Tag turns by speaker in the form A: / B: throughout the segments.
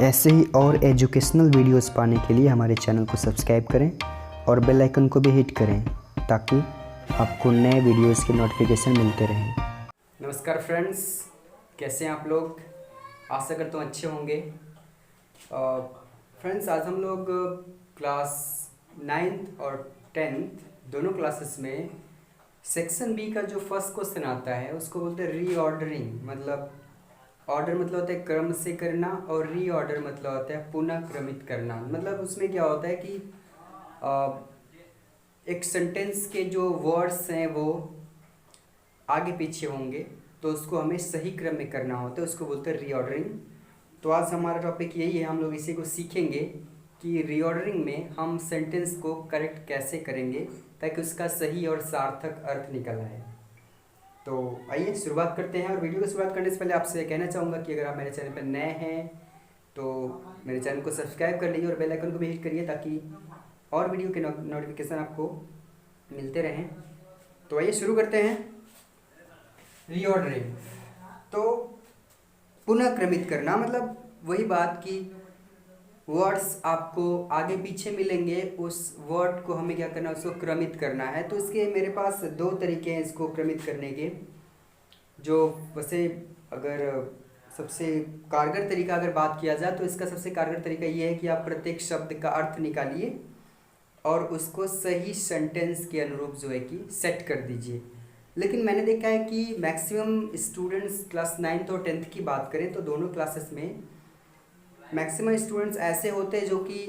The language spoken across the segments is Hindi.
A: ऐसे ही और एजुकेशनल वीडियोस पाने के लिए हमारे चैनल को सब्सक्राइब करें और बेल आइकन को भी हिट करें ताकि आपको नए वीडियोस के नोटिफिकेशन मिलते रहें।
B: नमस्कार फ्रेंड्स, कैसे हैं आप लोग? आशा करता हूँ अच्छे होंगे। फ्रेंड्स, आज हम लोग क्लास 9th और 10th दोनों क्लासेस में सेक्शन बी का जो फर्स्ट क्वेश्चन आता है उसको बोलते हैं रीऑर्डरिंग। मतलब ऑर्डर मतलब होता है क्रम से करना और रीऑर्डर मतलब होता है पुनः क्रमित करना। मतलब उसमें क्या होता है कि एक सेंटेंस के जो वर्ड्स हैं वो आगे पीछे होंगे तो उसको हमें सही क्रम में करना होता है, उसको बोलते हैं रीऑर्डरिंग। तो आज हमारा टॉपिक यही है, हम लोग इसी को सीखेंगे कि रीऑर्डरिंग में हम सेंटेंस को करेक्ट कैसे करेंगे ताकि उसका सही और सार्थक अर्थ निकल आए। तो आइए शुरुआत करते हैं। और वीडियो की शुरुआत करने से पहले आपसे कहना चाहूँगा कि अगर आप मेरे चैनल पर नए हैं तो मेरे चैनल को सब्सक्राइब कर लीजिए और बेल आइकन को भी हिट करिए ताकि और वीडियो के नोटिफिकेशन आपको मिलते रहें। तो आइए शुरू करते हैं। रीऑर्डरिंग तो पुनः क्रमित करना, मतलब वही बात कि वर्ड्स आपको आगे पीछे मिलेंगे, उस वर्ड को हमें क्या करना है, उसको क्रमित करना है। तो इसके मेरे पास दो तरीके हैं इसको क्रमित करने के। जो वैसे अगर सबसे कारगर तरीका अगर बात किया जाए तो इसका सबसे कारगर तरीका ये है कि आप प्रत्येक शब्द का अर्थ निकालिए और उसको सही सेंटेंस के अनुरूप जो है कि सेट कर दीजिए। लेकिन मैंने देखा है कि मैक्सिमम स्टूडेंट्स क्लास 9th और 10th की बात करें तो दोनों क्लासेस में मैक्सिमम स्टूडेंट्स ऐसे होते हैं जो कि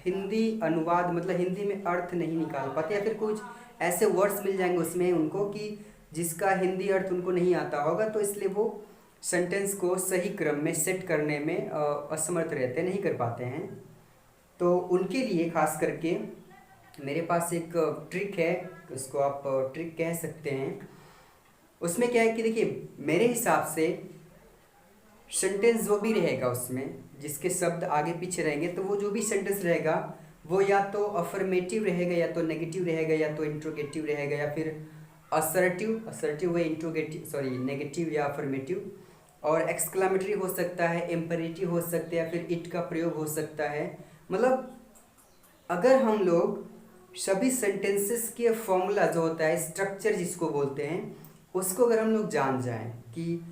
B: हिंदी अनुवाद मतलब हिंदी में अर्थ नहीं निकाल पाते, या फिर कुछ ऐसे वर्ड्स मिल जाएंगे उसमें उनको कि जिसका हिंदी अर्थ उनको नहीं आता होगा, तो इसलिए वो सेंटेंस को सही क्रम में सेट करने में असमर्थ रहते हैं, नहीं कर पाते हैं। तो उनके लिए खास करके मेरे पास एक ट्रिक है, उसको आप ट्रिक कह सकते हैं। उसमें क्या है कि देखिए, मेरे हिसाब से सेंटेंस जो भी रहेगा उसमें जिसके शब्द आगे पीछे रहेंगे तो वो जो भी सेंटेंस रहेगा वो या तो अफर्मेटिव रहेगा या तो नेगेटिव रहेगा या तो इंट्रोगेटिव रहेगा या फिर असर्टिव व इंट्रोगेटिव सॉरी नेगेटिव या अफर्मेटिव, और एक्सक्लामेटरी हो सकता है, एम्परेटिव हो सकता है या फिर इट का प्रयोग हो सकता है। मतलब अगर हम लोग सभी सेंटेंसेस के फॉर्मूला जो होता है, स्ट्रक्चर जिसको बोलते हैं, उसको अगर हम लोग जान जाएं कि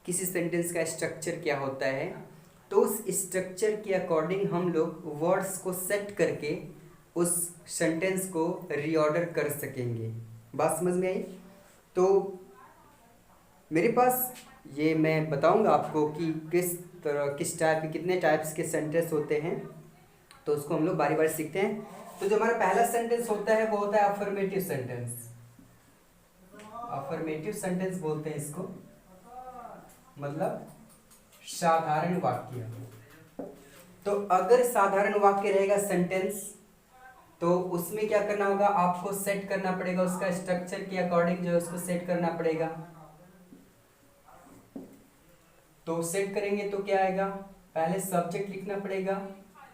B: किसी सेंटेंस का स्ट्रक्चर क्या होता है, तो उस स्ट्रक्चर के अकॉर्डिंग हम लोग वर्ड्स को सेट करके उस सेंटेंस को रीऑर्डर कर सकेंगे। बात समझ में आई? तो मेरे पास ये मैं बताऊंगा आपको कि किस टाइप के कितने टाइप्स के सेंटेंस होते हैं, तो उसको हम लोग बारी बारी सीखते हैं। तो जो हमारा पहला सेंटेंस होता है वो होता है अफर्मेटिव सेंटेंस। अफर्मेटिव सेंटेंस बोलते हैं इसको, मतलब साधारण वाक्य। तो अगर साधारण वाक्य रहेगा सेंटेंस तो उसमें क्या करना होगा, आपको सेट करना पड़ेगा उसका स्ट्रक्चर के अकॉर्डिंग जो है उसको सेट करना पड़ेगा। तो सेट करेंगे तो क्या आएगा, पहले सब्जेक्ट लिखना पड़ेगा,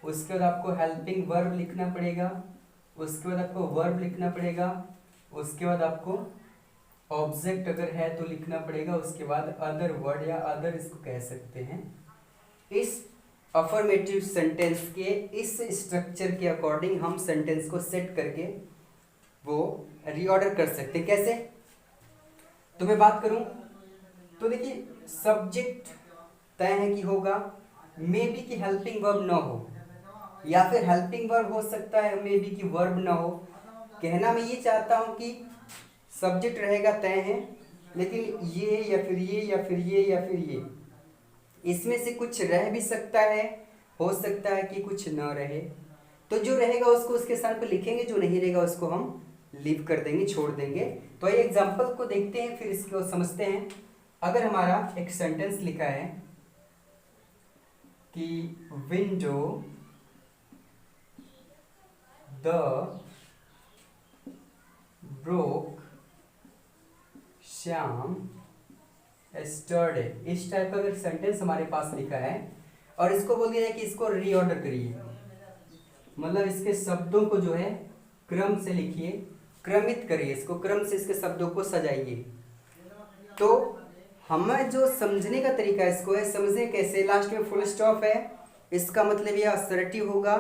B: उसके बाद आपको हेल्पिंग वर्ब लिखना पड़ेगा, उसके बाद आपको वर्ब लिखना पड़ेगा, उसके बाद आपको ऑब्जेक्ट अगर है तो लिखना पड़ेगा, उसके बाद अदर वर्ड या अदर इसको कह सकते हैं। इस अफर्मेटिव सेंटेंस के इस स्ट्रक्चर के अकॉर्डिंग हम सेंटेंस को सेट करके वो रीऑर्डर कर सकते हैं। कैसे? तो मैं बात करूं तो देखिए, सब्जेक्ट तय है कि होगा, मे बी कि हेल्पिंग वर्ब ना हो या फिर हेल्पिंग वर्ब हो सकता है, मे बी कि वर्ब ना हो। कहना मैं ये चाहता हूं कि सब्जेक्ट रहेगा तय है, लेकिन ये या फिर ये या फिर ये या फिर ये, इसमें से कुछ रह भी सकता है, हो सकता है कि कुछ न रहे। तो जो रहेगा उसको उसके स्थान पर लिखेंगे, जो नहीं रहेगा उसको हम लीव कर देंगे, छोड़ देंगे। तो ये एग्जांपल को देखते हैं फिर इसको समझते हैं। अगर हमारा एक सेंटेंस लिखा है कि window the broke Shyam yesterday, इस टाइप का अगर सेंटेंस हमारे पास लिखा है और इसको बोल दिया है कि इसको रीऑर्डर करिए, मतलब इसके शब्दों को जो है क्रम से लिखिए, क्रमित करिए, इसको क्रम से इसके शब्दों को सजाइए। तो हमें जो समझने का तरीका इसको है, समझने कैसे, लास्ट में फुल स्टॉप है इसका मतलब ये असर्टिव होगा,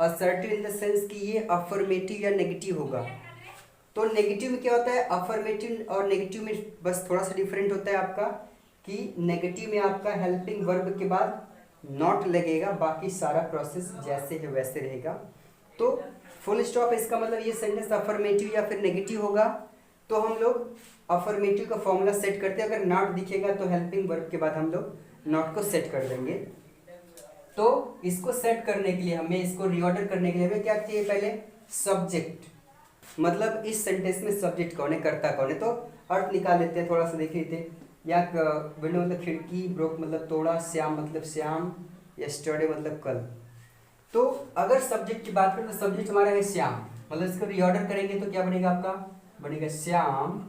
B: असर्टिव इन द सेंस कि ये अफर्मेटिव या नेगेटिव होगा। तो नेगेटिव में क्या होता है, अफर्मेटिव और नेगेटिव में बस थोड़ा सा डिफरेंट होता है आपका, कि नेगेटिव में आपका हेल्पिंग वर्ब के बाद नॉट लगेगा, बाकी सारा प्रोसेस जैसे है वैसे रहेगा। तो फुल स्टॉप, इसका मतलब ये सेंटेंस अफर्मेटिव या फिर नेगेटिव होगा, तो हम लोग अफर्मेटिव का फॉर्मूला सेट करते हैं। अगर नॉट दिखेगा तो हेल्पिंग वर्ब के बाद हम लोग नॉट को सेट कर देंगे। तो इसको सेट करने के लिए हमें, इसको रीऑर्डर करने के लिए हमें क्या चाहिए, पहले सब्जेक्ट, मतलब इस सेंटेंस में सब्जेक्ट कौन है, कर्ता कौन है। तो अर्थ निकाल लेते हैं, थोड़ा सा देख लेते हैं। या विंडो मतलब खिड़की, ब्रोक मतलब तोड़ा, श्याम मतलब श्याम, यस्टरडे मतलब कल। तो अगर सब्जेक्ट की बात करें तो सब्जेक्ट हमारा है श्याम, मतलब इसको रीऑर्डर करेंगे तो क्या बनेगा आपका, बनेगा श्याम।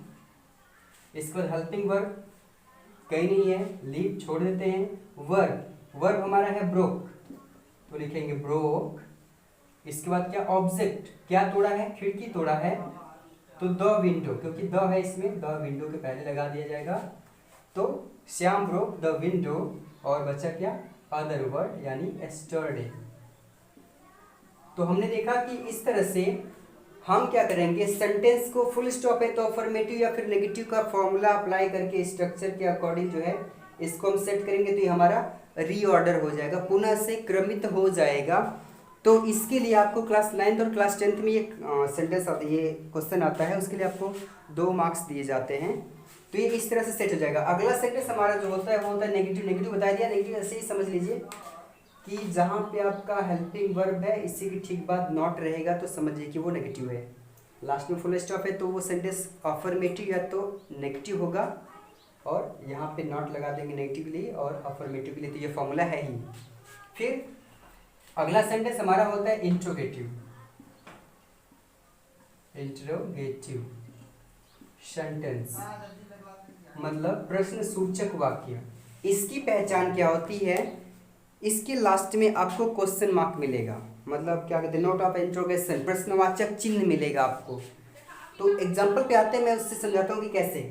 B: इसके बाद हेल्पिंग वर्ब कहीं नहीं है, लीव छोड़ देते हैं। वर्ब हमारा है ब्रोक, तो लिखेंगे ब्रोक। इसके बाद क्या, ऑब्जेक्ट, क्या तोड़ा है, खिड़की तोड़ा है, तो द विंडो, क्योंकि द है इसमें, द विंडो के पहले लगा दिया जाएगा। तो श्याम ब्रोक द विंडो, और बचा क्या, अदर वर्ड यानी एस्टरडे। तो हमने देखा कि इस तरह से हम क्या करेंगे, सेंटेंस को फुल स्टॉप है तो अफर्मेटिव या फिर नेगेटिव का फॉर्मूला अप्लाई करके स्ट्रक्चर के अकॉर्डिंग जो है इसको हम सेट करेंगे, तो ये हमारा रीऑर्डर हो जाएगा, पुनः से क्रमित हो जाएगा। तो इसके लिए आपको क्लास 9th और क्लास 10th में ये सेंटेंस आता है, ये क्वेश्चन आता है, उसके लिए आपको 2 मार्क्स दिए जाते हैं। तो ये इस तरह से सेट हो जाएगा। अगला सेंटेंस हमारा जो होता है वो होता है नेगेटिव। नेगेटिव बता दिया, नेगेटिव ऐसे ही समझ लीजिए कि जहाँ पे आपका हेल्पिंग वर्ब है इसी की ठीक बाद नॉट रहेगा तो समझिए कि वो नेगेटिव है। लास्ट में फुल स्टॉप है तो वो सेंटेंस अफर्मेटिव या तो नेगेटिव होगा, और यहाँ पे नॉट लगा देंगे नेगेटिव के लिए और अफर्मेटिव के लिए, तो ये फॉर्मूला है ही। फिर अगला सेंटेंस हमारा होता है इंट्रोगेटिव। इंट्रोगेटिव सेंटेंस मतलब प्रश्न सूचक वाक्य। इसकी पहचान क्या होती है, इसके लास्ट में आपको क्वेश्चन मार्क मिलेगा, मतलब क्या कहते हैं, नोट ऑफ इंट्रोगेशन, प्रश्नवाचक चिन्ह मिलेगा आपको। तो एग्जाम्पल पे आते हैं, मैं उससे समझाता हूँ कि कैसे।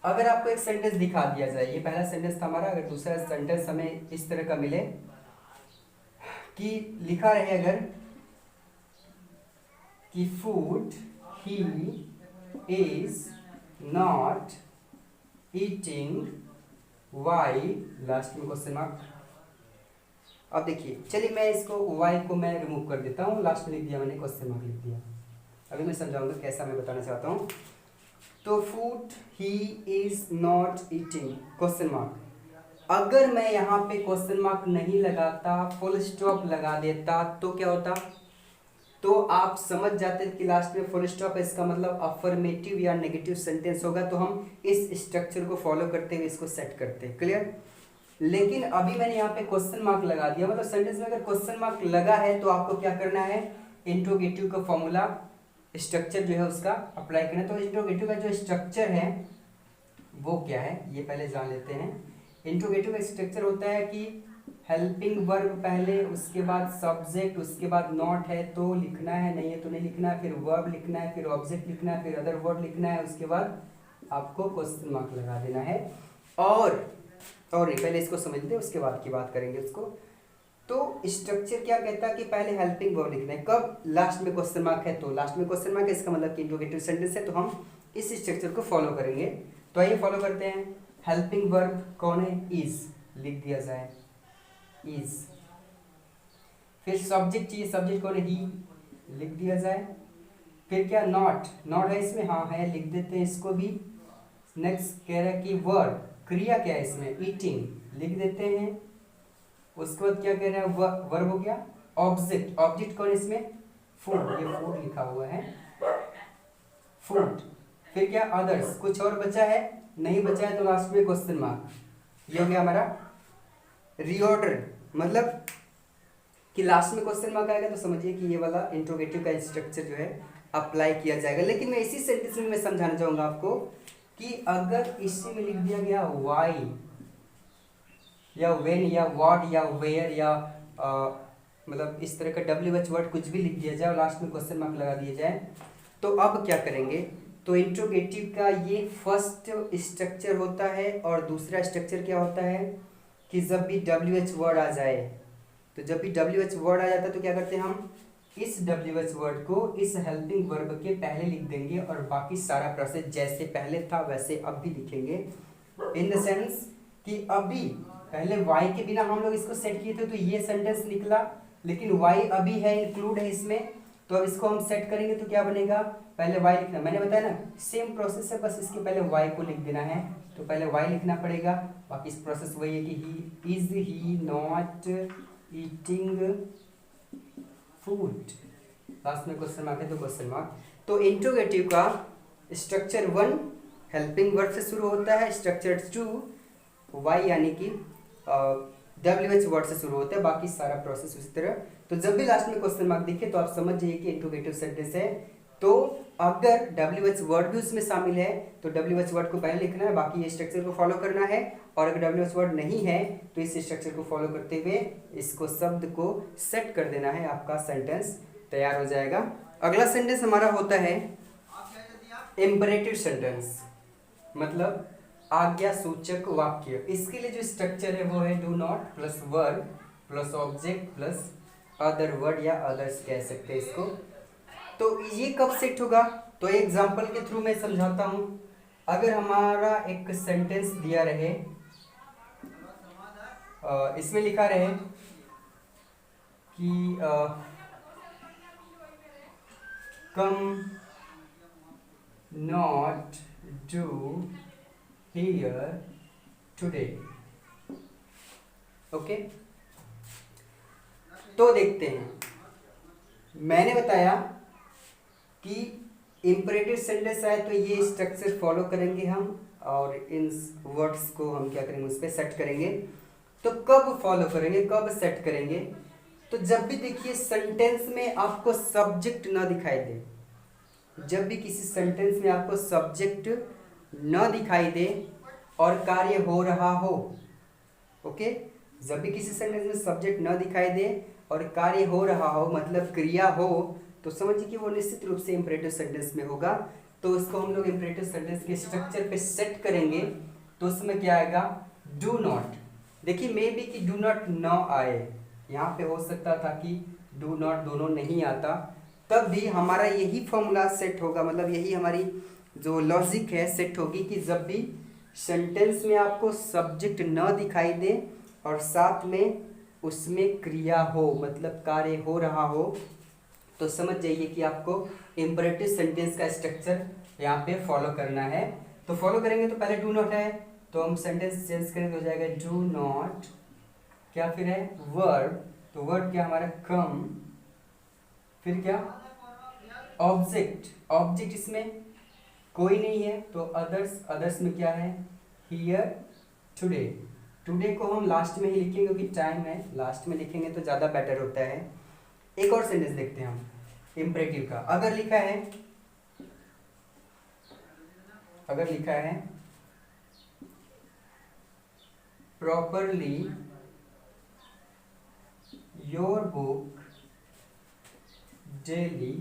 B: अगर आपको एक सेंटेंस दिखा दिया जाए, ये पहला सेंटेंस था हमारा, अगर दूसरा सेंटेंस हमें इस तरह का मिले कि लिखा रहे अगर कि food he is not eating why, लास्ट में क्वेश्चन मार्क। अब देखिए, चलिए मैं इसको वाई को मैं रिमूव कर देता हूँ, लास्ट में लिख दिया मैंने, क्वेश्चन मार्क लिख दिया। अभी मैं समझाऊंगा कैसा मैं बताना चाहता हूँ। तो food he is not eating question mark. अगर मैं यहाँ पे क्वेश्चन मार्क नहीं लगाता, फुल स्टॉप लगा देता, तो क्या होता, तो आप समझ जाते कि लास्ट में फुल स्टॉप है, इसका मतलब अफर्मेटिव या नेगेटिव सेंटेंस होगा। तो हम इस स्ट्रक्चर को फॉलो करते हुए इसको सेट करते हैं, क्लियर। लेकिन अभी मैंने यहाँ पे क्वेश्चन मार्क लगा दिया, मतलब सेंटेंस में अगर क्वेश्चन मार्क लगा है तो आपको क्या करना है, इंट्रोगेटिव का फॉर्मूला स्ट्रक्चर जो है उसका अप्लाई करना है। तो इंट्रोगेटिव का जो स्ट्रक्चर है वो क्या है, ये पहले जान लेते हैं। इंट्रोगेटिव का स्ट्रक्चर होता है कि हेल्पिंग वर्ब पहले, उसके बाद सब्जेक्ट, उसके बाद नॉट है तो लिखना है, नहीं है तो नहीं लिखना है, फिर वर्ब लिखना है, फिर ऑब्जेक्ट लिखना है, फिर अदर वर्ड लिखना है, उसके बाद आपको क्वेश्चन मार्क लगा देना है। और पहले इसको समझ लेते हैं, उसके बाद की बात करेंगे उसको। तो स्ट्रक्चर क्या कहता है कि पहले हेल्पिंग वर्ब लिखना है, कब, लास्ट में क्वेश्चन मार्क है तो लास्ट में क्वेश्चन मार्क है, इसका मतलब कि इंट्रोगेटिव सेंटेंस है, तो हम इस स्ट्रक्चर को फॉलो करेंगे। तो आइए फॉलो करते हैं। हेल्पिंग वर्ब कौन है, इज, लिख दिया जाए इज। फिर सब्जेक्ट चाहिए, सब्जेक्ट कौन है, ही, लिख दिया जाए। फिर क्या, नॉट, नॉट है इसमें, हाँ है, लिख देते हैं इसको भी। नेक्स्ट कह रहा है कि वर्ब, क्रिया क्या है इसमें, ईटिंग, लिख देते हैं। उसके बाद क्या कह रहा है, वर्ब हो गया। ऑब्जेक्ट, ऑब्जेक्ट कौन है इसमें, फूड, ये फूड लिखा हुआ है, फूड। फिर क्या, अदर्स, कुछ और बचा है, नहीं बचा है तो लास्ट में क्वेश्चन मार्क। ये हो गया हमारा रीऑर्डर, मतलब कि लास्ट में क्वेश्चन मार्क आएगा तो समझिए कि ये वाला इंट्रोगेटिव का स्ट्रक्चर जो है अप्लाई किया जाएगा। लेकिन मैं इसी सेंटेंस में मैं समझाना चाहूँगा आपको कि अगर इसी में लिख दिया गया वाई या व्हेन या व्हाट या वेयर या मतलब इस तरह का WH वर्ड कुछ भी लिख दिया जाए और लास्ट में क्वेश्चन मार्क लगा दिया जाए, तो अब क्या करेंगे, तो इंट्रोगेटिव का ये फर्स्ट स्ट्रक्चर होता है। और दूसरा स्ट्रक्चर क्या होता है कि जब भी WH वर्ड आ जाए तो जब भी WH वर्ड आ जाता है तो क्या करते हैं हम इस WH वर्ड को इस हेल्पिंग वर्ब के पहले लिख देंगे और बाकी सारा प्रोसेस जैसे पहले था वैसे अब भी लिखेंगे। इन द सेंस कि अभी पहले वाई के बिना हम लोग इसको सेट किए थे तो ये सेंटेंस निकला, लेकिन वाई अभी है, इंक्लूड है इसमें, तो अब इसको हम सेट करेंगे तो क्या बनेगा, पहले वाई लिखना, मैंने बताया ना सेम प्रोसेस है, बस इसके पहले वाई को लिख देना है, तो पहले वाई लिखना पड़ेगा। बाकी इस प्रोसेस वही है कि ही नॉट ईटिंग फूड, लास्ट में क्वेश्चन मार्क है तो क्वेश्चन मार्क। तो इंट्रोगेटिव का स्ट्रक्चर 1 हेल्पिंग वर्ब से शुरू होता है, स्ट्रक्चर 2 वाई यानी कि WH वर्ड से शुरू होता है, बाकी सारा प्रोसेस उसी तरह। तो जब भी लास्ट में क्वेश्चन मार्क दिखे तो आप समझ जाइए कि इंट्रोगेटिव सेंटेंस है। तो अगर WH वर्ड भी उसमें शामिल है तो WH वर्ड को पहले लिखना है, बाकी ये स्ट्रक्चर को फॉलो करना है, और अगर WH वर्ड नहीं है तो इस स्ट्रक्चर को फॉलो करते हुए इसको शब्द को सेट कर देना है, आपका सेंटेंस तैयार हो जाएगा। अगला सेंटेंस हमारा होता है इम्परेटिव सेंटेंस, मतलब आज्ञा सूचक वाक्य। इसके लिए जो स्ट्रक्चर है वो है do not plus verb plus object plus other word या अदर्स कह सकते हैं इसको। तो ये कब सेट होगा, तो एग्जांपल के थ्रू मैं समझाता हूं। अगर हमारा एक सेंटेंस दिया रहे, इसमें लिखा रहे कि come not do here today, okay. तो देखते हैं, मैंने बताया कि इम्परेटिव सेंटेंस है तो ये स्ट्रक्चर फॉलो करेंगे हम, और इन वर्ड्स को हम क्या करेंगे उस पर सेट करेंगे। तो कब फॉलो करेंगे, कब सेट करेंगे, तो जब भी देखिए सेंटेंस में आपको सब्जेक्ट ना दिखाई दे, जब भी किसी सेंटेंस में आपको सब्जेक्ट न दिखाई दे और कार्य हो रहा हो, ओके, जब भी किसी सेंटेंस में सब्जेक्ट न दिखाई दे और कार्य हो रहा हो, मतलब क्रिया हो, तो समझिए कि वो निश्चित रूप से इम्परेटिव सेंटेंस में होगा। तो उसको हम लोग इम्परेटिव सेंटेंस के स्ट्रक्चर पे सेट करेंगे। तो उसमें क्या आएगा, डू नॉट। देखिए मे बी कि डू नॉट न आए, यहाँ पे हो सकता था कि डू नॉट दोनों नहीं आता, तब भी हमारा यही फॉर्मूला सेट होगा, मतलब यही हमारी जो लॉजिक है सेट होगी कि जब भी सेंटेंस में आपको सब्जेक्ट न दिखाई दे और साथ में उसमें क्रिया हो, मतलब कार्य हो रहा हो, तो समझ जाइए कि आपको इम्परेटिव सेंटेंस का स्ट्रक्चर यहाँ पे फॉलो करना है। तो फॉलो करेंगे तो पहले डू नॉट है, तो हम सेंटेंस चेंज करेंगे तो हो जाएगा डू नॉट, क्या फिर है वर्ब, तो वर्ब क्या हमारा कम, फिर क्या ऑब्जेक्ट, ऑब्जेक्ट इसमें कोई नहीं है तो अदर्स, अदर्स में क्या है हियर टुडे, टुडे को हम लास्ट में ही लिखेंगे क्योंकि टाइम है, लास्ट में लिखेंगे तो ज़्यादा बेटर होता है। एक और सेंटेंस देखते हैं हम इम्परेटिव का। अगर लिखा है, अगर लिखा है properly your book daily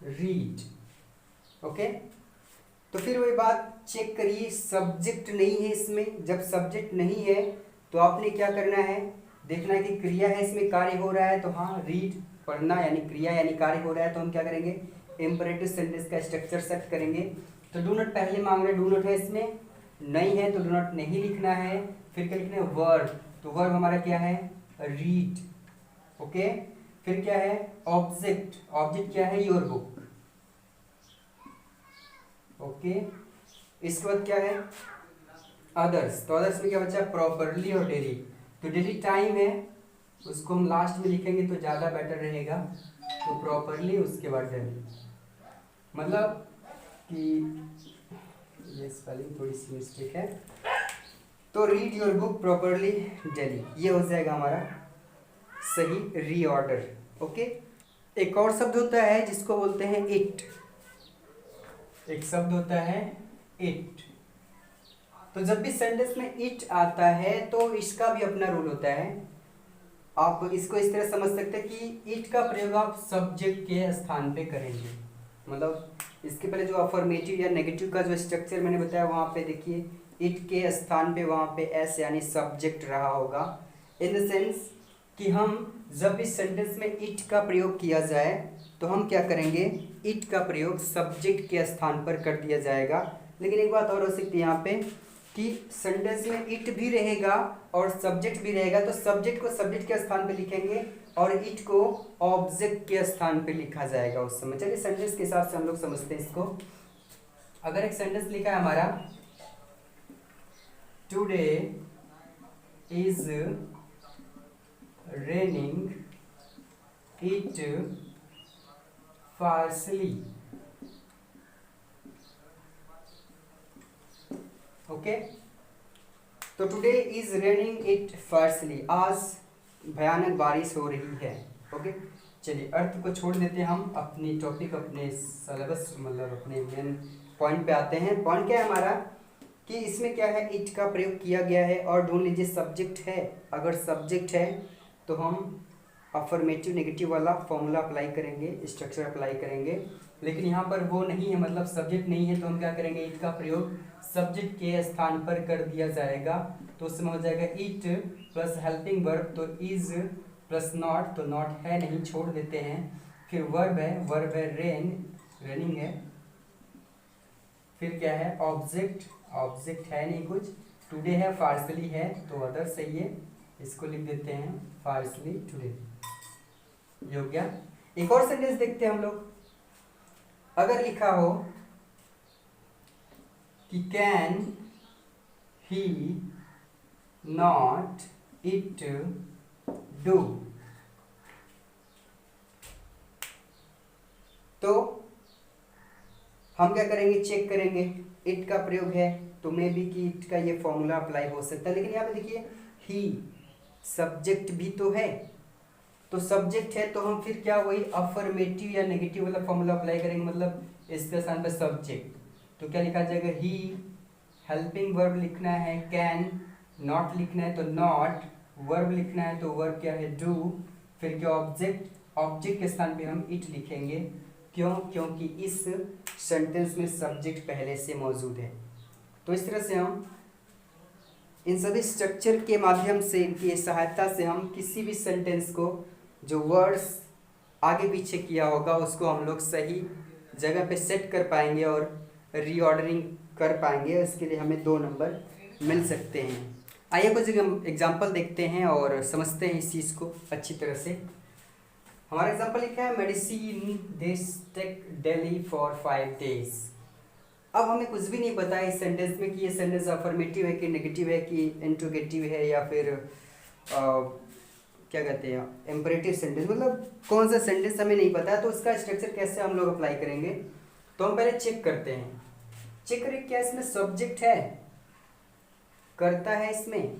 B: read, okay, तो फिर वही बात चेक करिए, सब्जेक्ट नहीं है इसमें। जब सब्जेक्ट नहीं है तो आपने क्या करना है, देखना है कि क्रिया है इसमें, कार्य हो रहा है, तो हाँ रीड पढ़ना यानी क्रिया यानी कार्य हो रहा है, तो हम क्या करेंगे इम्परेटिव सेंटेंस का स्ट्रक्चर सेट करेंगे। तो डू नॉट पहले मांग रहे, डू नॉट है इसमें, नहीं है तो डू नॉट नहीं लिखना है। फिर क्या लिखना है वर्ब, तो वर्ब हमारा क्या है रीड, ओके। फिर क्या है ऑब्जेक्ट, ऑब्जेक्ट क्या है योर बुक, ओके। इसके बाद क्या है अदर्स, तो अदर्स में क्या बचा प्रॉपरली और डेली, तो डेली टाइम है उसको हम लास्ट में लिखेंगे तो ज़्यादा बेटर रहेगा, तो प्रॉपरली उसके बाद डेली, मतलब कि ये स्पेलिंग थोड़ी सी मिस्टेक है, तो read your book properly daily, ये हो जाएगा हमारा सही रीऑर्डर, ओके। एक और शब्द होता है जिसको बोलते हैं इट, एक शब्द होता है इट। तो जब भी सेंटेंस में इट आता है तो इसका भी अपना रूल होता है। आप इसको इस तरह समझ सकते हैं कि इट का प्रयोग आप सब्जेक्ट के स्थान पे करेंगे, मतलब इसके पहले जो अफर्मेटिव या नेगेटिव का जो स्ट्रक्चर मैंने बताया वहाँ पे देखिए इट के स्थान पे वहाँ पे एस यानी सब्जेक्ट रहा होगा, इन द सेंस कि हम जब इस सेंटेंस में इट का प्रयोग किया जाए तो हम क्या करेंगे, इट का प्रयोग सब्जेक्ट के स्थान पर कर दिया जाएगा। लेकिन एक बात और हो सकती है यहाँ पे कि सेंटेंस में इट भी रहेगा और सब्जेक्ट भी रहेगा, तो सब्जेक्ट को सब्जेक्ट के स्थान पे लिखेंगे और इट को ऑब्जेक्ट के स्थान पे लिखा जाएगा उस समय। चलिए सेंटेंस के हिसाब से हम लोग समझते हैं इसको। अगर एक सेंटेंस लिखा है हमारा, today is raining it fiercely, okay. तो today is raining it fiercely, आज भयानक बारिश हो रही है, ओके। चलिए अर्थ को छोड़ देते हैं, हम अपनी टॉपिक, अपने सिलेबस मतलब अपने मेन पॉइंट पे आते हैं। पॉइंट क्या है हमारा कि इसमें क्या है, इट का प्रयोग किया गया है और ढूंढ लीजिए सब्जेक्ट है। अगर सब्जेक्ट है तो हम अफर्मेटिव नेगेटिव वाला फॉर्मूला अप्लाई करेंगे, स्ट्रक्चर अप्लाई करेंगे। लेकिन यहाँ पर वो नहीं है, मतलब सब्जेक्ट नहीं है, तो हम क्या करेंगे, इट का प्रयोग सब्जेक्ट के स्थान पर कर दिया जाएगा। तो उसमें हो जाएगा इट प्लस हेल्पिंग वर्ब, तो इज प्लस नॉट, तो नॉट है नहीं, छोड़ देते हैं। फिर वर्ब है रेन, रेनिंग है। फिर क्या है, ऑब्जेक्ट है नहीं कुछ। टुडे है, फार्सली है, तो अदर सही है, इसको लिख देते हैं फार्सली टुडे, ये हो गया। एक और सेंटेंस देखते हैं हम लोग। अगर लिखा हो कि can he not it do, तो हम क्या करेंगे, चेक करेंगे। इट का प्रयोग है तो मे बी कि इट का ये फॉर्मूला अप्लाई हो सकता है। लेकिन यहाँ पे देखिए ही सब्जेक्ट भी तो है, तो सब्जेक्ट है तो हम फिर क्या वही अफर्मेटिव या नेगेटिव वाला फॉर्मूला अप्लाई करेंगे, मतलब इसके स्थान पर सब्जेक्ट। तो क्या लिखा जाएगा, ही, हेल्पिंग वर्ब लिखना है कैन, नॉट लिखना है तो नॉट, वर्ब लिखना है तो वर्ब क्या है डू, फिर क्या ऑब्जेक्ट के स्थान पे हम इट लिखेंगे। क्यों, क्योंकि इस सेंटेंस में सब्जेक्ट पहले से मौजूद है। तो इस तरह से हम इन सभी स्ट्रक्चर के माध्यम से, इनकी सहायता से हम किसी भी सेंटेंस को जो वर्ड्स आगे पीछे किया होगा उसको हम लोग सही जगह पे सेट कर पाएंगे और रीऑर्डरिंग कर पाएंगे। इसके लिए हमें 2 नंबर मिल सकते हैं। आइए कुछ एग्जांपल देखते हैं और समझते हैं इस चीज़ को अच्छी तरह से। हमारा एग्जांपल लिखा है, medicine this take daily for 5 days. अब हमें कुछ भी नहीं पता है इस सेंटेंस में कि ये सेंटेंस अफर्मेटिव है कि नेगेटिव है कि इंट्रोगेटिव है या फिर क्या कहते हैं इम्परेटिव सेंटेंस, मतलब कौन सा सेंटेंस हमें नहीं पता है। तो उसका स्ट्रक्चर कैसे हम लोग अप्लाई करेंगे, तो हम पहले चेक करते हैं। चेक करें क्या इसमें सब्जेक्ट है, करता है इसमें,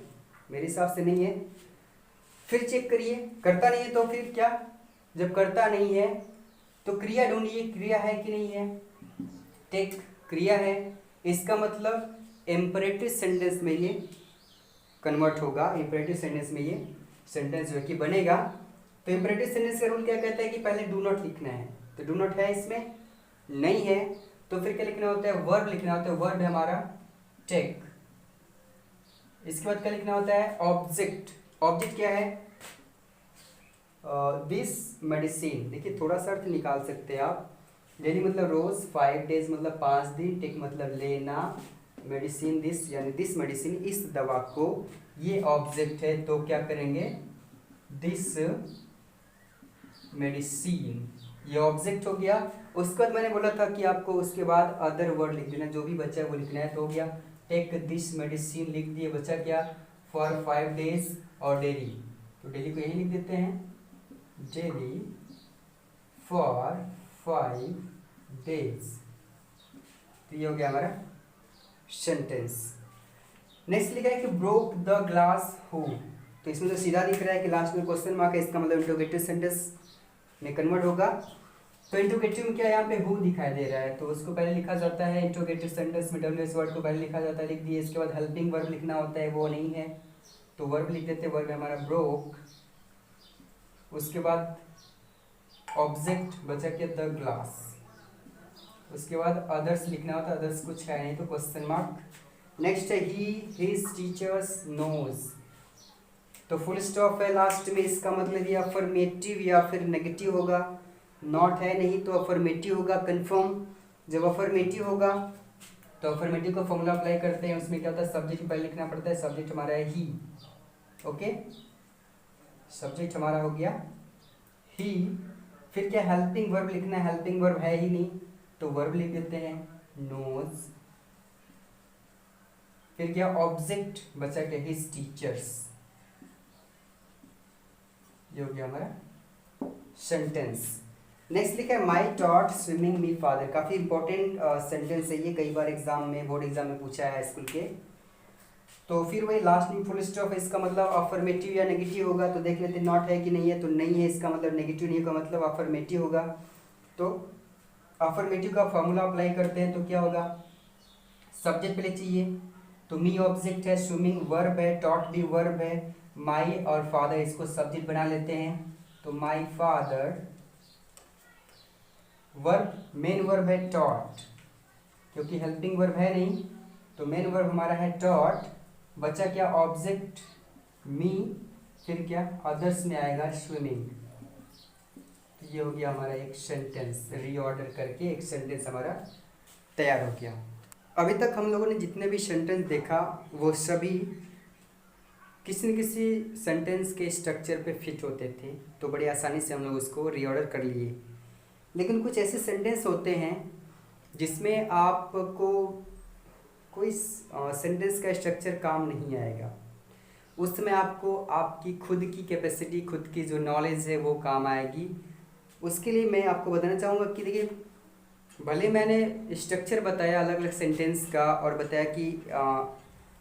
B: मेरे हिसाब से नहीं है। फिर चेक करिए, करता नहीं है तो फिर क्या, जब करता नहीं है तो क्रिया ढूंढिए, क्रिया है कि नहीं है। टेक क्रिया है, इसका मतलब इम्परेटिव सेंटेंस में ये कन्वर्ट होगा, इम्परेटिव सेंटेंस में ये सेंटेंस जो है कि बनेगा। तो इम्परेटिव सेंटेंस का रूल क्या कहता है कि पहले डू नॉट लिखना है, तो डू नॉट है इसमें नहीं है, तो फिर क्या लिखना होता है, वर्ब लिखना होता है। वर्ब है हमारा टेक। इसके बाद क्या लिखना होता है, ऑब्जेक्ट। ऑब्जेक्ट क्या है, दिस मेडिसिन। देखिए थोड़ा सा अर्थ निकाल सकते हैं आप। डेली मतलब रोज, 5 डेज मतलब 5 दिन, टेक मतलब लेना, मेडिसिन दिस यानी दिस मेडिसिन, इस दवा को, ये ऑब्जेक्ट है तो क्या करेंगे, दिस मेडिसिन, ये ऑब्जेक्ट हो गया। उसके बाद मैंने बोला था कि आपको उसके बाद अदर वर्ड लिख देना, जो भी बचा है वो लिखना है। तो हो गया टेक दिस मेडिसिन लिख दिए, बचा क्या, फॉर 5 डेज और डेली, तो डेली को यही लिख देते हैं, डेली फॉर 5 डेज। तो ये हो गया हमारा सेंटेंस। नेक्स्ट लिखा है कि ब्रोक द ग्लास हु, तो इसमें तो सीधा दिख रहा है कि लास्ट में क्वेश्चन मार्क है, इसका मतलब इंट्रोगेटिव सेंटेंस में कन्वर्ट होगा। तो इंट्रोगेटिव में क्या यहाँ पे हु दिखाई दे रहा है, तो उसको पहले लिखा जाता है इंट्रोगेटिव सेंटेंस में, डब्ल्यूएस वर्ड को पहले लिखा जाता है, लिख दिए। इसके बाद हेल्पिंग वर्ब लिखना होता है, वो नहीं है तो वर्ब लिख देते हैं, वर्ब हमारा ब्रोक। उसके बाद ऑब्जेक्ट बचा क्या, द ग्लास। उसके बाद अदर्स लिखना होता है, अदर्स कुछ है नहीं तो क्वेश्चन मार्क। नेक्स्ट है ही, हिज टीचर्स नोज, तो फुल स्टॉप है लास्ट में, इसका मतलब ये अफर्मेटिव या फिर नेगेटिव होगा। नॉट है नहीं तो अफर्मेटिव होगा कंफर्म। जब अफर्मेटिव होगा तो अफर्मेटिव का फॉर्मूला अप्लाई करते हैं, उसमें क्या होता है सब्जेक्ट पहले लिखना पड़ता है। सब्जेक्ट हमारा है ही, ओके, सब्जेक्ट हमारा हो गया ही। फिर क्या हेल्पिंग वर्ब लिखना है, हेल्पिंग वर्ब है ही नहीं तो वर्ब लिख देते हैं नोज। फिर क्या ऑब्जेक्ट बचा क्या हिज टीचर्स, ये हो गया हमारा सेंटेंस। नेक्स्ट लिखा है माई टॉट स्विमिंग मी फादर, काफी इंपॉर्टेंट सेंटेंस है ये, कई बार एग्जाम में बोर्ड एग्जाम में पूछा है स्कूल के। तो फिर वही लास्ट में फुल स्टॉप है, इसका मतलब अफर्मेटिव या नेगेटिव होगा। तो देख लेते नॉट है कि नहीं है, तो नहीं है, इसका मतलब नेगेटिव नहीं होगा, मतलब अफर्मेटिव होगा। तो अफर्मेटिव का फॉर्मूला अप्लाई करते हैं तो क्या होगा, सब्जेक्ट पहले चाहिए तो मी ऑब्जेक्ट है, स्विमिंग वर्ब है, टॉट भी वर्ब है, माई और फादर इसको सब्जेक्ट बना लेते हैं। तो my father verb, main verb है टॉट, क्योंकि हेल्पिंग वर्ब है नहीं तो मेन वर्ब हमारा है टॉट। बचा क्या ऑब्जेक्ट मी, फिर क्या अदर्स में आएगा स्विमिंग। तो ये हो गया हमारा एक सेंटेंस, रीऑर्डर करके एक सेंटेंस हमारा तैयार हो गया। अभी तक हम लोगों ने जितने भी सेंटेंस देखा वो सभी किसी न किसी सेंटेंस के स्ट्रक्चर पे फिट होते थे, तो बड़ी आसानी से हम लोग उसको रीऑर्डर कर लिए। लेकिन कुछ ऐसे सेंटेंस होते हैं जिसमें आपको कोई सेंटेंस का स्ट्रक्चर काम नहीं आएगा, उस समय आपको आपकी खुद की कैपेसिटी, खुद की जो नॉलेज है वो काम आएगी। उसके लिए मैं आपको बताना चाहूँगा कि देखिए, भले मैंने स्ट्रक्चर बताया अलग अलग सेंटेंस का और बताया कि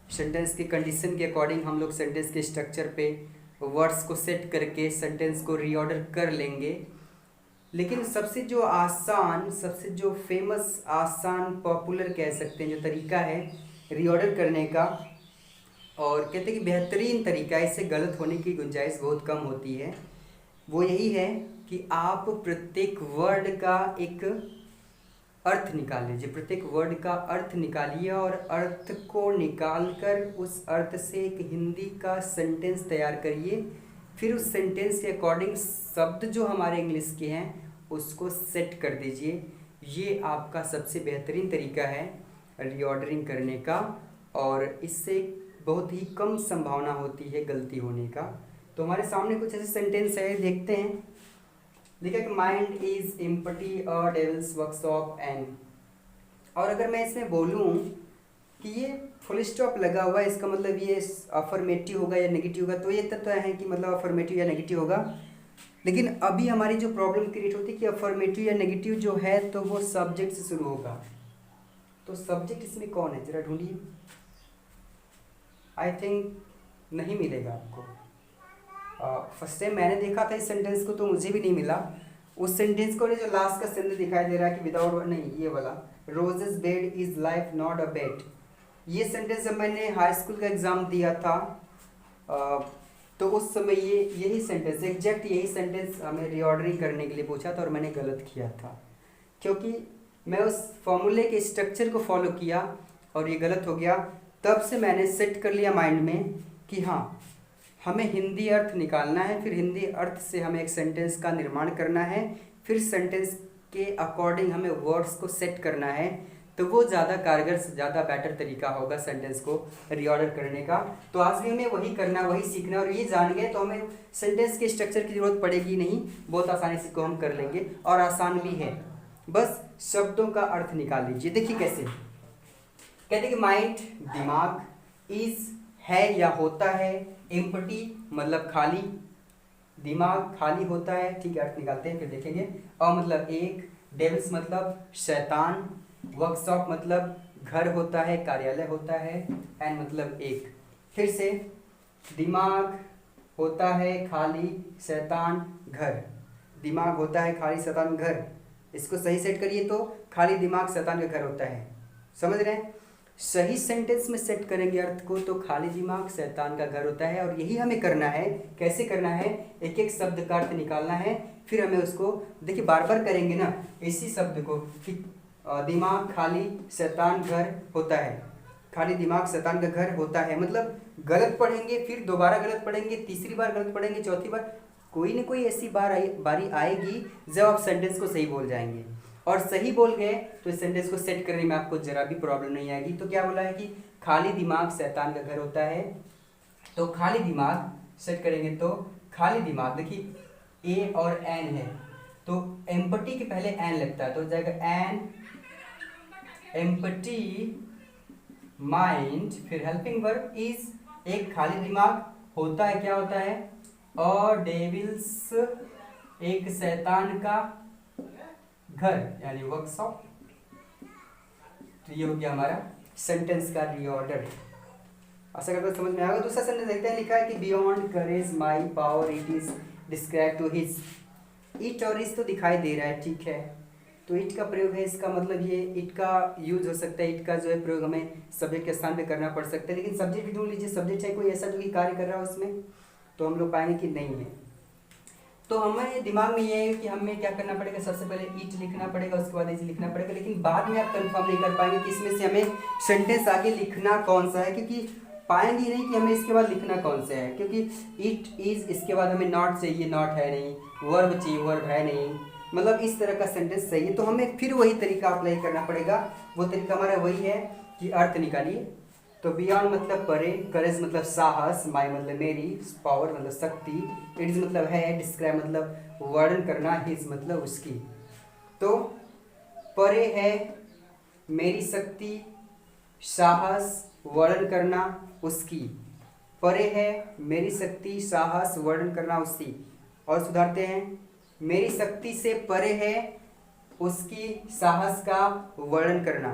B: सेंटेंस के कंडीशन के अकॉर्डिंग हम लोग सेंटेंस के स्ट्रक्चर पे वर्ड्स को सेट करके सेंटेंस को रीऑर्डर कर लेंगे, लेकिन सबसे जो आसान, सबसे जो फेमस, आसान, पॉपुलर कह सकते हैं जो तरीका है रीऑर्डर करने का, और कहते हैं कि बेहतरीन तरीका, इससे गलत होने की गुंजाइश बहुत कम होती है, वो यही है कि आप प्रत्येक वर्ड का एक अर्थ निकाल लीजिए। प्रत्येक वर्ड का अर्थ निकालिए और अर्थ को निकालकर उस अर्थ से एक हिंदी का सेंटेंस तैयार करिए। फिर उस सेंटेंस के अकॉर्डिंग शब्द जो हमारे इंग्लिश के हैं उसको सेट कर दीजिए। ये आपका सबसे बेहतरीन तरीका है रीऑर्डरिंग करने का, और इससे बहुत ही कम संभावना होती है गलती होने का। तो हमारे सामने कुछ ऐसे सेंटेंस है, देखते हैं। लिखा कि mind is empty a devils workshop and, और अगर मैं इसमें बोलूँ कि ये फुल स्टॉप लगा हुआ है, इसका मतलब ये अफर्मेटिव होगा या नेगेटिव होगा, तो ये तत्व है कि मतलब अफर्मेटिव या नेगेटिव होगा। लेकिन अभी हमारी जो प्रॉब्लम क्रिएट होती है कि अफर्मेटिव या नेगेटिव जो है तो वो सब्जेक्ट से शुरू होगा। तो सब्जेक्ट इसमें कौन है, जरा ढूंढिए। आई थिंक नहीं मिलेगा आपको। फर्स्ट टाइम मैंने देखा था इस सेंटेंस को तो मुझे भी नहीं मिला। उस सेंटेंस को जो लास्ट का सेंटेंस दिखाई दे रहा है कि विदाउट, नहीं ये वाला, roses bed is life not a bed, ये सेंटेंस जब मैंने हाई स्कूल का एग्ज़ाम दिया था तो उस समय यही सेंटेंस, एग्जैक्ट यही सेंटेंस हमें रीऑर्डरिंग करने के लिए पूछा था और मैंने गलत किया था, क्योंकि मैं उस फॉर्मूले के स्ट्रक्चर को फॉलो किया और ये गलत हो गया। तब से मैंने सेट कर लिया माइंड में कि हाँ, हमें हिंदी अर्थ निकालना है, फिर हिंदी अर्थ से हमें एक सेंटेंस का निर्माण करना है, फिर सेंटेंस के अकॉर्डिंग हमें वर्ड्स को सेट करना है, तो वो ज़्यादा कारगर, ज़्यादा बेटर तरीका होगा सेंटेंस को रीऑर्डर करने का। तो आज भी हमें वही करना, वही सीखना, और ये जान गए तो हमें सेंटेंस के स्ट्रक्चर की ज़रूरत पड़ेगी नहीं, बहुत आसानी से इसको हम कर लेंगे, और आसान भी है। बस शब्दों का अर्थ निकाल लीजिए। देखिए कैसे, कहते कि माइंड दिमाग, इज है या होता है, एम्प्टी मतलब खाली, दिमाग खाली होता है, ठीक है, अर्थ निकालते हैं फिर देखेंगे। और मतलब एक, डेविल्स मतलब शैतान, वर्कशॉप मतलब घर होता है, कार्यालय होता है, एंड मतलब एक। फिर से दिमाग होता है खाली, शैतान घर, दिमाग होता है खाली, शैतान घर, इसको सही सेट करिए तो खाली दिमाग शैतान का घर होता है, समझ रहे हैं। सही सेंटेंस में सेट करेंगे अर्थ को तो खाली दिमाग शैतान का घर होता है, और यही हमें करना है। कैसे करना है, एक एक शब्द का अर्थ निकालना है, फिर हमें उसको देखिए बार बार करेंगे ना इसी शब्द को कि दिमाग खाली शैतान घर होता है, खाली दिमाग शैतान का घर होता है, मतलब गलत पढ़ेंगे, फिर दोबारा गलत पढ़ेंगे, तीसरी बार गलत पढ़ेंगे, चौथी बार, कोई ना कोई ऐसी बारी आएगी जब आप सेंटेंस को सही बोल जाएंगे, और सही बोल गए तो इस सेंटेंस को सेट करने में आपको जरा भी प्रॉब्लम नहीं आएगी। तो क्या बोला है कि खाली दिमाग शैतान का घर होता है। तो खाली दिमाग सेट करेंगे तो खाली दिमाग, देखिए ए और एन है, तो एम्पटी के पहले एन लगता है, तो हो जाएगा एन एम्पटी माइंड, फिर हेल्पिंग वर्ब इज, एक खाली दिमाग होता है, क्या होता है, और डेविल्स, एक शैतान का घर यानी वर्कशॉप। तो ये हो गया हमारा सेंटेंस का रीऑर्डर। आशा करता हूं समझ में आएगा। दूसरा सेंटेंस देखते हैं, लिखा है कि beyond courage my power it is describe to his. It और इज तो दिखाई दे रहा है, ठीक है, तो इट का प्रयोग है, इसका मतलब ये इट का यूज हो सकता है, इट का जो है प्रयोग हमें सब्जेक्ट के स्थान पे करना पड़ सकता है, लेकिन सब्जेक्ट भी ढूंढ लीजिए, सब्जेक्ट है कोई ऐसा जो कि कार्य कर रहा है उसमें, तो हम लोग पाएंगे कि नहीं है। तो हमें दिमाग में ये है कि हमें क्या करना पड़ेगा, सबसे पहले इट लिखना पड़ेगा, उसके बाद इज लिखना पड़ेगा, लेकिन बाद में आप कंफर्म नहीं कर पाएंगे कि इसमें से हमें सेंटेंस आगे लिखना कौन सा है, क्योंकि पाएंगे नहीं कि हमें इसके बाद लिखना कौन सा है, क्योंकि इट इज, इसके बाद हमें नॉट चाहिए, नॉट है नहीं, वर्ब चाहिए, वर्ब है नहीं, मतलब इस तरह का सेंटेंस चाहिए। तो हमें फिर वही तरीका अप्लाई करना पड़ेगा। वो तरीका हमारा वही है कि अर्थ निकालिए। तो बियॉन्ड मतलब परे, करेज मतलब साहस, माई मतलब मेरी, पावर मतलब शक्ति, इट इज मतलब है, डिस्क्राइब मतलब वर्णन करना, हिज मतलब उसकी। तो परे है मेरी शक्ति, साहस वर्णन करना उसकी, परे है मेरी शक्ति, साहस वर्णन करना उसकी। और सुधारते हैं, मेरी शक्ति से परे है उसकी साहस का वर्णन करना,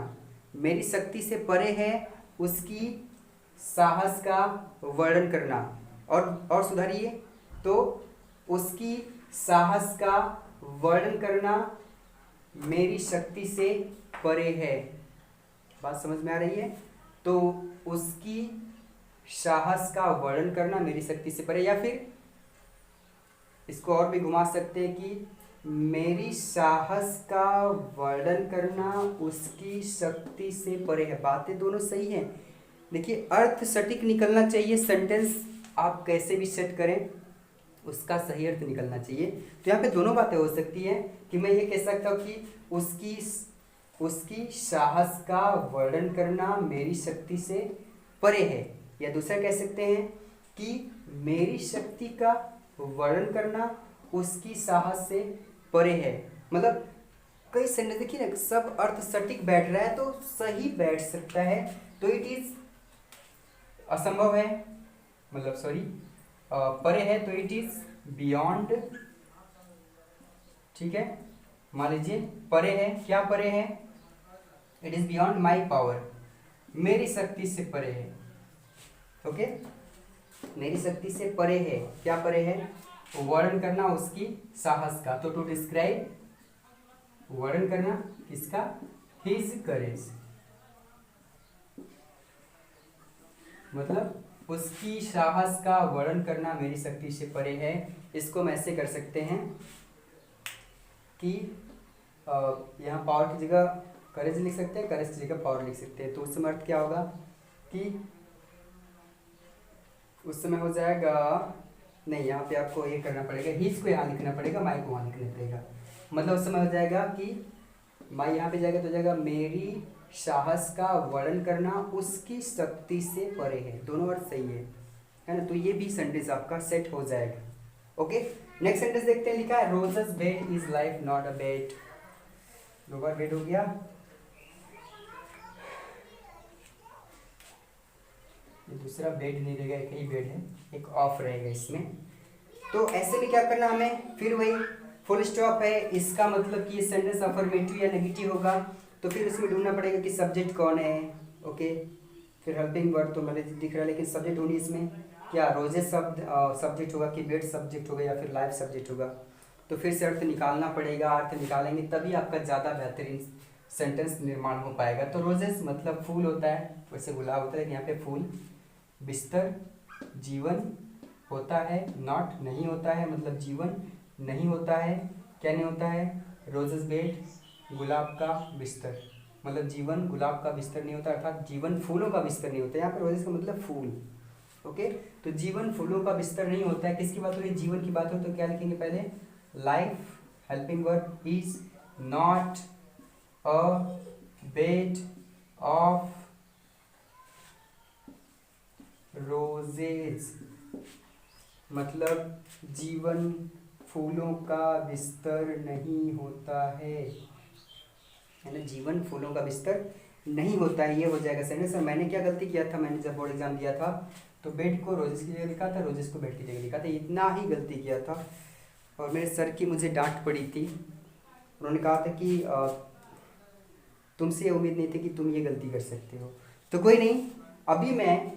B: मेरी शक्ति से परे है उसकी साहस का वर्णन करना। और सुधारिए, तो उसकी साहस का वर्णन करना मेरी शक्ति से परे है। बात समझ में आ रही है? तो उसकी साहस का वर्णन करना मेरी शक्ति से परे, या फिर इसको और भी घुमा सकते हैं कि मेरी साहस का वर्णन करना उसकी शक्ति से परे है। बातें दोनों सही हैं, देखिए अर्थ सटीक निकलना चाहिए, सेंटेंस आप कैसे भी सेट करें उसका सही अर्थ निकलना चाहिए। तो यहाँ पे दोनों बातें हो सकती हैं कि मैं ये कह सकता हूँ कि उसकी साहस का वर्णन करना मेरी शक्ति से परे है, या दूसरा कह सकते हैं कि मेरी शक्ति का वर्णन करना उसकी साहस से परे है। मतलब कई सेंटेंस देखिए ना, सब अर्थ सटीक बैठ रहा है तो सही बैठ सकता है, तो इट इज असंभव है, मतलब सॉरी परे है, तो इट इज बियॉन्ड, ठीक है। मान लीजिए परे है, क्या परे है, it is beyond my power, मेरी शक्ति से परे है, ओके। मेरी शक्ति से परे है, क्या परे है, वर्णन करना उसकी साहस का, तो टू डिस्क्राइब वर्णन करना किसका, हिज करेज, मतलब उसकी साहस का वर्णन करना मेरी शक्ति से परे है। इसको हम ऐसे कर सकते हैं कि यहाँ पावर की जगह करेज लिख सकते हैं, करेज की जगह पावर लिख सकते हैं। तो उस समय अर्थ क्या होगा कि उस समय हो जाएगा, नहीं यहाँ पे आपको ये करना पड़ेगा, हिज को यहाँ लिखना पड़ेगा, माई को वहाँ लिखना पड़ेगा। मतलब उस समय हो जाएगा कि माई यहाँ पे जाएगा तो जाएगा मेरी साहस का वर्णन करना उसकी शक्ति से परे है। दोनों अर्थ सही है ना, तो ये भी सेंटेंस आपका सेट हो जाएगा। ओके, नेक्स्ट सेंटेंस देखते हैं। लिखा है roses bed is life not a bed. दो बार बेड हो गया। ये दूसरा बेड नहीं रहेगा, एक ही बेड है, एक ऑफ रहेगा इसमें। तो ऐसे में क्या करना हमें, फिर वही फुल स्टॉप है, इसका मतलब कि ये सेंटेंस अफर्मेटिव या नेगेटिव होगा, तो फिर उसमें ढूंढना पड़ेगा कि सब्जेक्ट कौन है। ओके, फिर हेल्पिंग वर्ब तो मतलब दिख रहा है, लेकिन सब्जेक्ट ढूंढिए इसमें, क्या रोजेस सब्जेक्ट होगा कि बेड सब्जेक्ट होगा या फिर लाइफ सब्जेक्ट होगा। तो फिर से अर्थ निकालना पड़ेगा, अर्थ निकालेंगे तभी आपका ज़्यादा बेहतरीन सेंटेंस निर्माण हो पाएगा। तो रोजेस मतलब फूल होता है, वैसे गुलाब होता है, यहाँ पे फूल। बिस्तर जीवन होता है, नॉट नहीं होता है, मतलब जीवन नहीं होता है, क्या नहीं होता है, रोजेस बेड गुलाब का बिस्तर। मतलब जीवन गुलाब का बिस्तर नहीं होता, अर्थात जीवन फूलों का बिस्तर नहीं होता। यहाँ पर रोजेस का मतलब फूल। ओके, तो जीवन फूलों का बिस्तर नहीं होता है। किसकी बात हो रही है? जीवन की बात हो तो क्या लिखेंगे पहले? Life helping verb is not a bed of roses, मतलब जीवन फूलों का बिस्तर नहीं होता है ना, जीवन फूलों का बिस्तर नहीं होता है, ये हो जाएगा सेंटेंस। और मैंने क्या गलती किया था, मैंने जब बोर्ड एग्जाम दिया था तो बेड को रोजेस की जगह लिखा था, रोजेस को बेड की जगह लिखा था, इतना ही गलती किया था। और मेरे सर की मुझे डांट पड़ी थी, उन्होंने कहा था कि तुमसे उम्मीद नहीं थी कि तुम ये गलती कर सकते हो। तो कोई नहीं, अभी मैं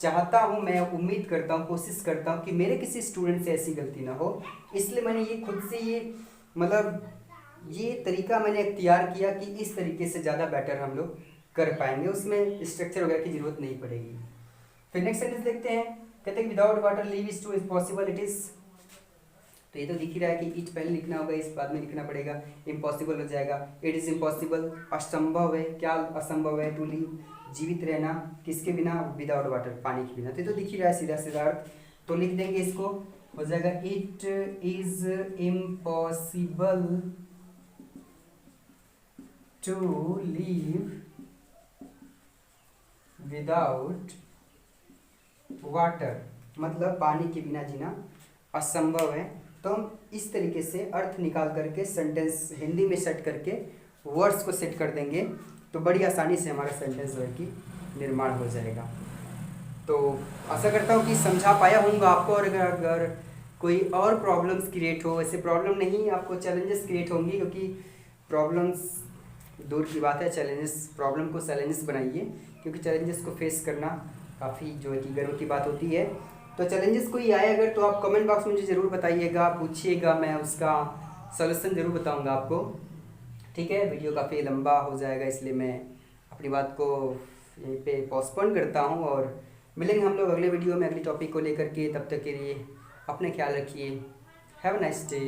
B: चाहता हूँ, मैं उम्मीद करता हूँ, कोशिश करता हूँ कि मेरे किसी स्टूडेंट से ऐसी गलती ना हो, इसलिए मैंने ये खुद से ये मतलब ये तरीका मैंने इख्तियार किया कि इस तरीके से ज़्यादा बेटर हम लोग कर पाएंगे, उसमें स्ट्रक्चर वगैरह की जरूरत नहीं पड़ेगी। फिर नेक्स्ट सेंटेंस देखते हैं, कहते हैं without water live is to impossible it is. तो ये तो दिख ही रहा है कि इट पहले लिखना होगा, इस बाद में लिखना पड़ेगा, इम्पॉसिबल हो जाएगा। इट इज़ इम्पॉसिबल, असंभव है। क्या असंभव है? टू लिव, जीवित रहना, किसके बिना? विदाउट वाटर, पानी के बिना। तो ये तो दिख ही रहा है सीधा सीधा अर्थ। तो लिख देंगे इसको, हो जाएगा it is impossible to live without water, मतलब पानी के बिना जीना असंभव है। तो हम इस तरीके से अर्थ निकाल करके सेंटेंस हिंदी में सेट करके वर्ड्स को सेट कर देंगे तो बड़ी आसानी से हमारा सेंटेंस जो है कि निर्माण हो जाएगा। तो आशा करता हूँ कि समझा पाया होऊंगा आपको। और अगर कोई और प्रॉब्लम्स क्रिएट हो, वैसे प्रॉब्लम नहीं, आपको चैलेंजेस क्रिएट होंगी, क्योंकि प्रॉब्लम्स दूर की बात है, चैलेंजेस, प्रॉब्लम को चैलेंजेस बनाइए, क्योंकि चैलेंजेस को फेस करना काफ़ी जो है कि गर्व की बात होती है। तो चैलेंजेस कोई आए अगर तो आप कमेंट बॉक्स में मुझे ज़रूर बताइएगा, पूछिएगा, मैं उसका सॉल्यूशन ज़रूर बताऊंगा आपको। ठीक है, वीडियो काफ़ी लंबा हो जाएगा, इसलिए मैं अपनी बात को यहीं पे पोस्टपोन करता हूं और मिलेंगे हम लोग अगले वीडियो में अगली टॉपिक को लेकर के। तब तक के लिए अपने ख्याल रखिए। Have a nice day.